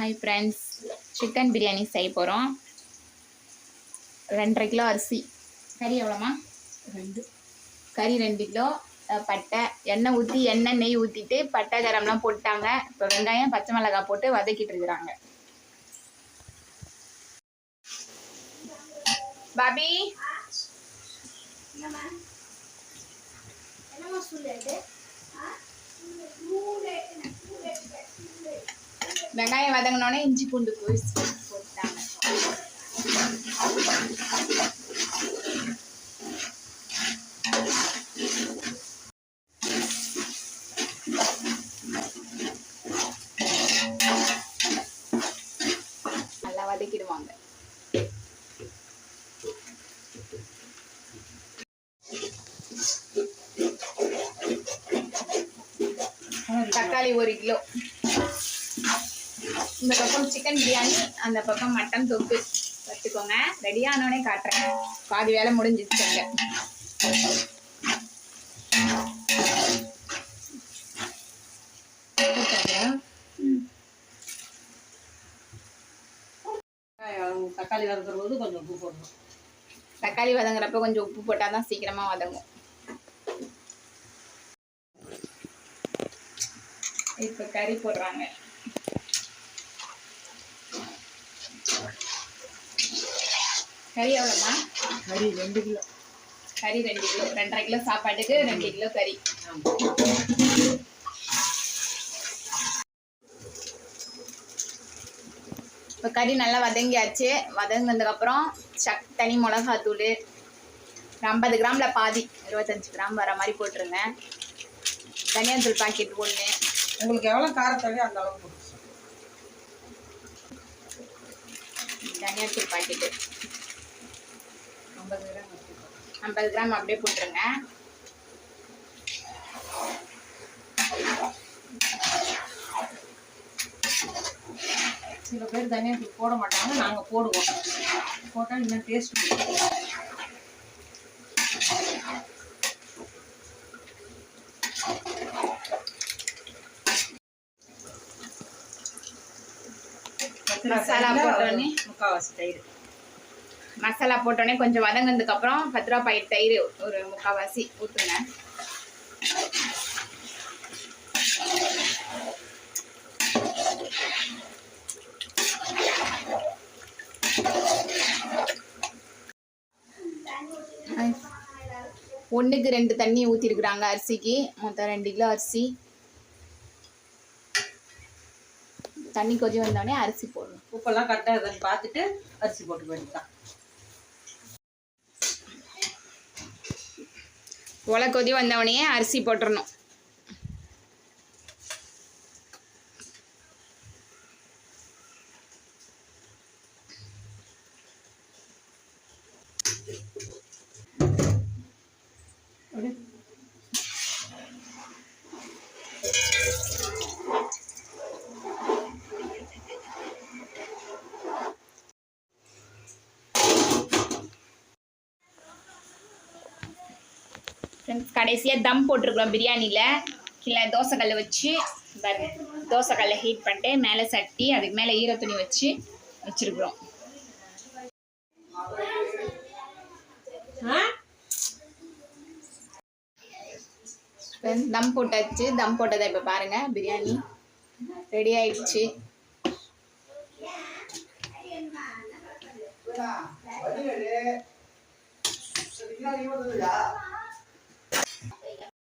Hi friends, chicken biryani செய்ய போகிறோம். 2.5 kilo அரிசி. கறி எவ்வளோமா? 2. கறி 2 கிலோ. பட்டை, எண்ணெய் ஊற்றி நெய் ஊற்றிட்டு பட்டை கரம்லாம் போட்டாங்க. இப்போ வெங்காயம் பச்சை மிளகாய் போட்டு வதக்கிட்டு இருக்கிறாங்க. பாபி வெங்காயம் வதங்கினோடனே இஞ்சி பூண்டு போட்டாங்க. நல்லா வதக்கிடுவாங்க. தக்காளி 1 கிலோ. இந்த பக்கம் சிக்கன் பிரியாணி, அந்த பக்கம் மட்டன் தொக்கு வச்சுக்கோங்க. ரெடியானோடனே காட்டுறேன். பாதி வேலை முடிஞ்சிச்சுங்க. தக்காளி வதங்குறது கொஞ்சம் உப்பு போடணும். தக்காளி வதங்குறப்ப கொஞ்சம் உப்பு போட்டால் தான் சீக்கிரமாக வதங்கும். இப்போ கறி போடுறாங்க. கறி எவ்வளோமா? கறி 2 கிலோ. கறி 2 கிலோ. 2.5 கிலோ சாப்பாட்டுக்கு 2 கிலோ கறி. இப்போ கறி நல்லா வதங்கியாச்சு. வதங்கினதுக்கப்புறம் தனி மிளகாத்தூள் 50 கிராமில் பாதி 25 கிராம் வர மாதிரி போட்டுருங்க. தனியாத்தூள் பாக்கெட் 1. உங்களுக்கு எவ்வளோ காரம் தேவையோ அந்த அளவுக்கு போட்டு. தனியாத்தூள் பாக்கெட்டு 50 கிராம். 50 கிராம் அப்படியே போட்டுருங்க. சில பேர் தனியாத்தூள் போட மாட்டாங்க, நாங்கள் போடுவோம். போட்டால் இன்னும் டேஸ்ட். மசாலா போட்டோடனே முக்கால்வாசி தயிர். மசாலா போட்டோடனே கொஞ்சம் வதங்கினதுக்கு அப்புறம் 10 ரூபா பாக்கெட் தயிர் ஒரு முக்கால்வாசி ஊற்றுங்க. ஒன்றுக்கு 2 தண்ணி ஊற்றிருக்குறாங்க அரிசிக்கு. மொத்தம் 2 கிலோ அரிசி. தண்ணி கொதி வந்தோடனே அரிசி போடணும். உப்பெல்லாம் கரெக்டாக இருக்குன்னு பார்த்துட்டு அரிசி போட்டு வேண்டியதான். ஒலை கொதி வந்தவொடனே அரிசி போட்டுடணும். கடைசியாக தம் போட்டிருக்கிறோம் பிரியாணியில். கீழே தோசைக்கல்லை வச்சு தோசைக்கல்லை ஹீட் பண்ணிட்டு மேலே சட்டி, அதுக்கு மேலே ஈரத்துணி வச்சு வச்சுருக்குறோம். தம் போட்டாச்சு. தம் போட்டதை இப்போ பாருங்கள், பிரியாணி ரெடி ஆயிடுச்சு.